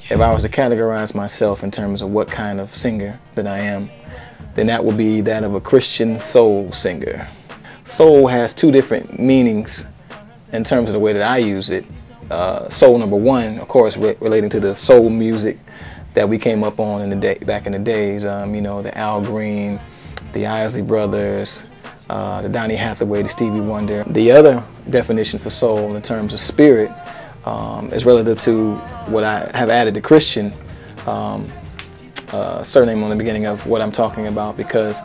If I was to categorize myself in terms of what kind of singer that I am, then that would be that of a Christian soul singer. Soul has two different meanings in terms of the way that I use it. Soul number one, of course, relating to the soul music that we came up on in the back in the days. You know, the Al Green, the Isley Brothers, the Donny Hathaway, the Stevie Wonder. The other definition for soul in terms of spirit is relative to what I have added to Christian surname on the beginning of what I'm talking about, because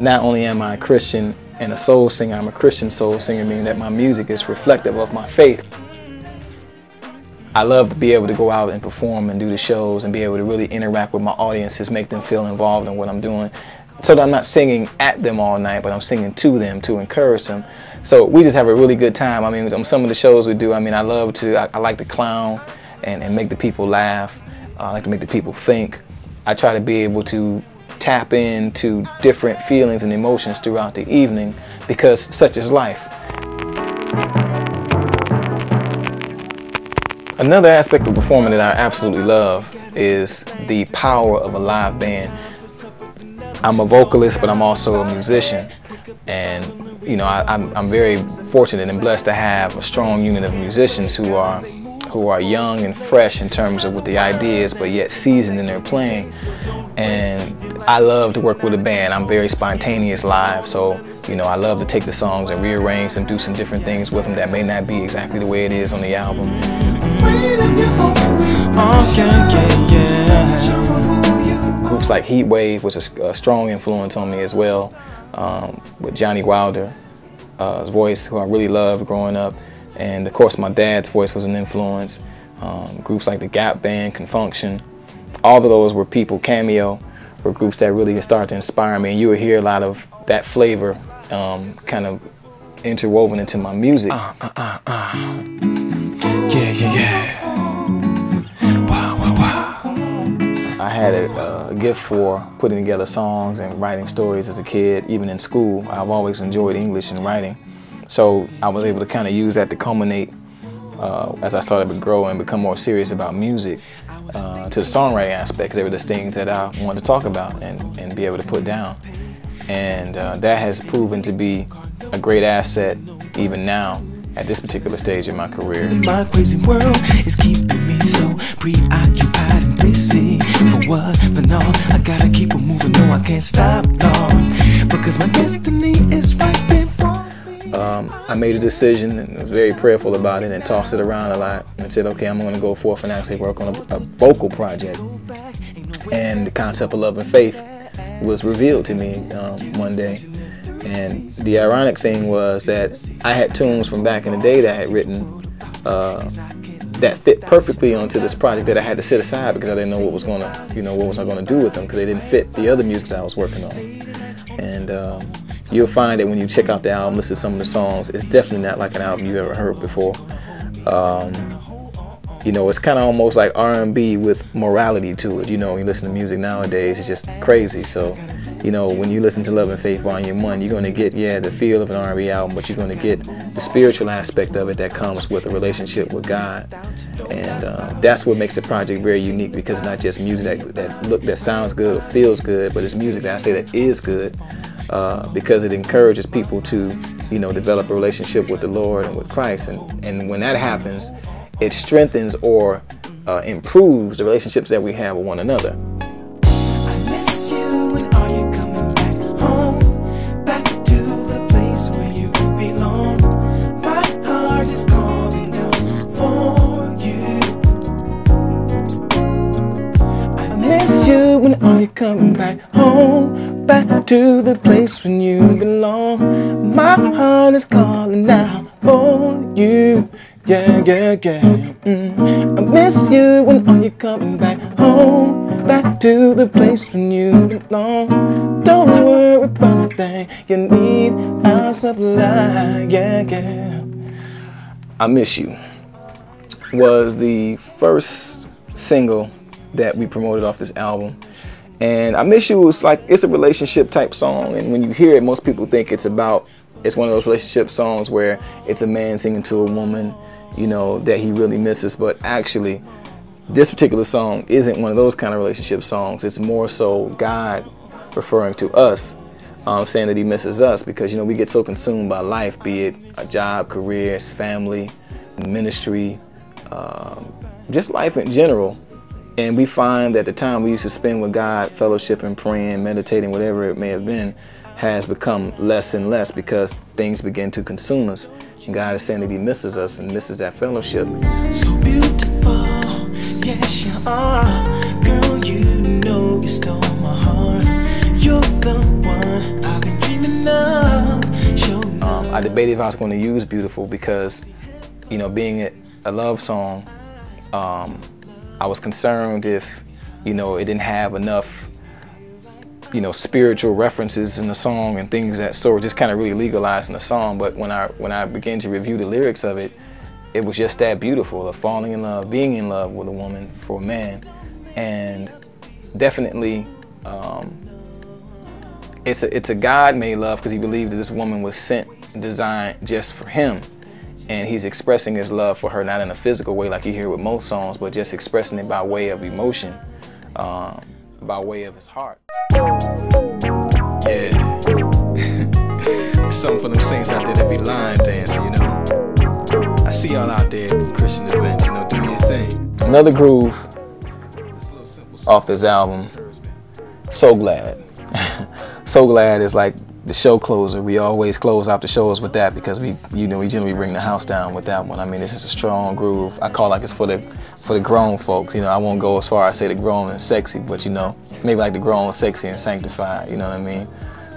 not only am I a Christian and a soul singer, I'm a Christian soul singer, meaning that my music is reflective of my faith. I love to be able to go out and perform and do the shows and be able to really interact with my audiences, make them feel involved in what I'm doing, so that I'm not singing at them all night, but I'm singing to them to encourage them. So we just have a really good time. I mean, on some of the shows we do, I mean, I like to clown and make the people laugh. I like to make the people think. I try to be able to tap into different feelings and emotions throughout the evening, because such is life. Another aspect of performing that I absolutely love is the power of a live band. I'm a vocalist, but I'm also a musician, and you know, I'm very fortunate and blessed to have a strong unit of musicians who are young and fresh in terms of what the idea is, but yet seasoned in their playing. And I love to work with a band. I'm very spontaneous live, so you know, I love to take the songs and rearrange and do some different things with them that may not be exactly the way it is on the album. Groups like Heat Wave was a strong influence on me as well, with Johnny Wilder's voice, who I really loved growing up. And of course my dad's voice was an influence. Groups like the Gap Band, Confunction, all of those were people, Cameo, were groups that really started to inspire me, and you will hear a lot of that flavor kind of interwoven into my music. Yeah. Wow. I had a gift for putting together songs and writing stories as a kid, even in school. I've always enjoyed English and writing. So I was able to kind of use that to culminate as I started to grow and become more serious about music, to the songwriting aspect. They were the things that I wanted to talk about and be able to put down. And that has proven to be a great asset even now at this particular stage in my career. My crazy world is keeping me so preoccupied and busy. For what? For no, I gotta keep on moving. No, I can't stop, no, because my destiny is right before me. I made a decision and was very prayerful about it and tossed it around a lot and said, okay, I'm going to go forth and actually work on a vocal project. And the concept of love and faith was revealed to me one day. And the ironic thing was that I had tunes from back in the day that I had written that fit perfectly onto this project that I had to set aside because I didn't know what was going to, you know, what was I going to do with them, because they didn't fit the other music that I was working on. And you'll find that when you check out the album, listen to some of the songs, it's definitely not like an album you've ever heard before. You know, it's kind of almost like R&B with morality to it. You know, when you listen to music nowadays, it's just crazy. So, you know, when you listen to Love and Faith Volume 1, you're going to get, yeah, the feel of an R&B album, but you're going to get the spiritual aspect of it that comes with a relationship with God. And that's what makes the project very unique, because it's not just music that sounds good or feels good, but it's music that I say that is good, because it encourages people to, you know, develop a relationship with the Lord and with Christ. And when that happens, it strengthens or improves the relationships that we have with one another. I miss you, when are you coming back home? Back to the place where you belong. My heart is calling out for you. I miss you, when are you coming back home? Back to the place when you belong. My heart is calling out for you. Yeah. I miss you, when are you coming back home? Back to the place when you belong. Don't worry about a thing, you need our supply. Yeah. I Miss You was the first single that we promoted off this album. And I Miss You was like, it's a relationship type song, and when you hear it, most people think it's one of those relationship songs where it's a man singing to a woman, you know, that he really misses. But actually, this particular song isn't one of those kind of relationship songs. It's more so God referring to us, saying that he misses us because, you know, we get so consumed by life, be it a job, careers, family, ministry, just life in general. And we find that the time we used to spend with God, fellowshipping, praying, meditating, whatever it may have been, has become less and less because things begin to consume us. And God is saying that he misses us and misses that fellowship. So beautiful, yes you are. Girl, you know you stole my heart. You're the one I've been dreaming of. I debated if I was going to use Beautiful because, you know, being a love song, I was concerned if, you know, it didn't have enough, you know, spiritual references in the song and things that sort of just kind of really legalized in the song. But when I began to review the lyrics of it, it was just that beautiful, of falling in love, being in love with a woman for a man. And definitely, it's a God-made love because he believed that this woman was sent and designed just for him. And he's expressing his love for her, not in a physical way like you hear with most songs, but just expressing it by way of emotion, by way of his heart. Yeah. Something for them saints out there that be line dancing, you know. I see y'all out there at Christian events, you know, do your thing. Another groove off this album, So Glad. So Glad is like the show closer. We always close out the shows with that because we generally bring the house down with that one. I mean, it's just a strong groove. I call it like it's for the grown folks. You know, I won't go as far as say the grown and sexy, but you know, maybe like the grown, sexy, and sanctified. You know what I mean?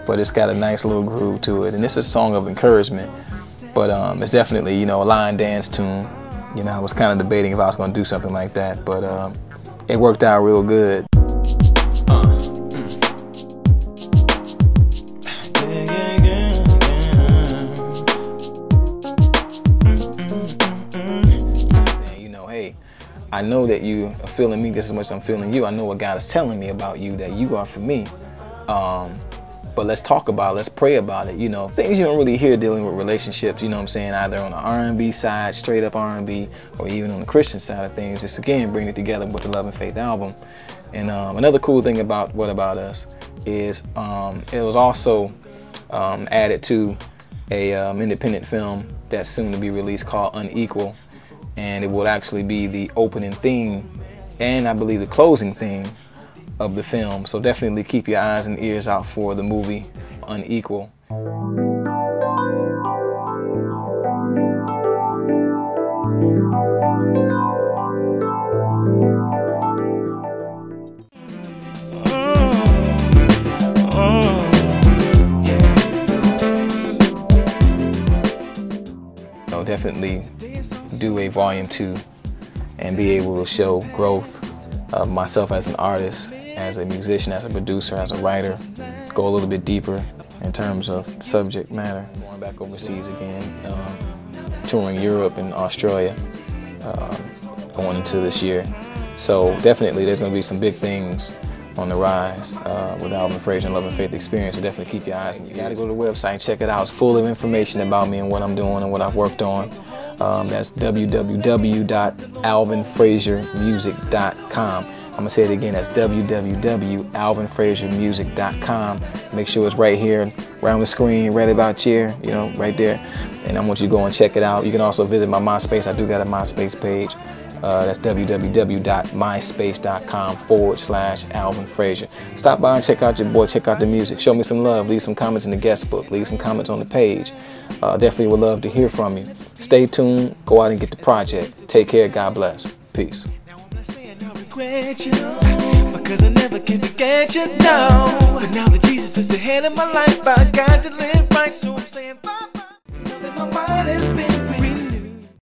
But it's got a nice little groove to it, and it's a song of encouragement. But it's definitely, you know, a line dance tune. You know, I was kind of debating if I was going to do something like that, but it worked out real good. I know that you are feeling me just as much as I'm feeling you. I know what God is telling me about you, that you are for me. But let's talk about it, let's pray about it. You know, things you don't really hear dealing with relationships, you know what I'm saying, either on the R&B side, straight up R&B, or even on the Christian side of things. Just again, bring it together with the Love and Faith album. And another cool thing about What About Us is it was also added to a independent film that's soon to be released called Unequal. And it will actually be the opening theme and I believe the closing theme of the film. So definitely keep your eyes and ears out for the movie Unequal. So definitely do a volume 2 and be able to show growth of myself as an artist, as a musician, as a producer, as a writer, go a little bit deeper in terms of subject matter. Going back overseas again, touring Europe and Australia going into this year. So definitely there's going to be some big things on the rise with Alvin Frazier and Love and Faith Experience. So definitely keep your eyes and you got to go to the website, check it out. It's full of information about me and what I'm doing and what I've worked on. That's www.alvinfraziermusic.com. I'm going to say it again, that's www.alvinfraziermusic.com. Make sure it's right here, right on the screen, right about here, you know, right there. And I want you to go and check it out. You can also visit my MySpace. I do got a MySpace page. That's www.myspace.com/Alvin Frazier. Stop by and check out your boy, check out the music. Show me some love. Leave some comments in the guest book. Leave some comments on the page. Definitely would love to hear from you. Stay tuned. Go out and get the project. Take care. God bless. Peace. Because I never can forget you, no. But now that Jesus is the head of my life, I got to live right. So I'm saying bye-bye. Now that my mind has been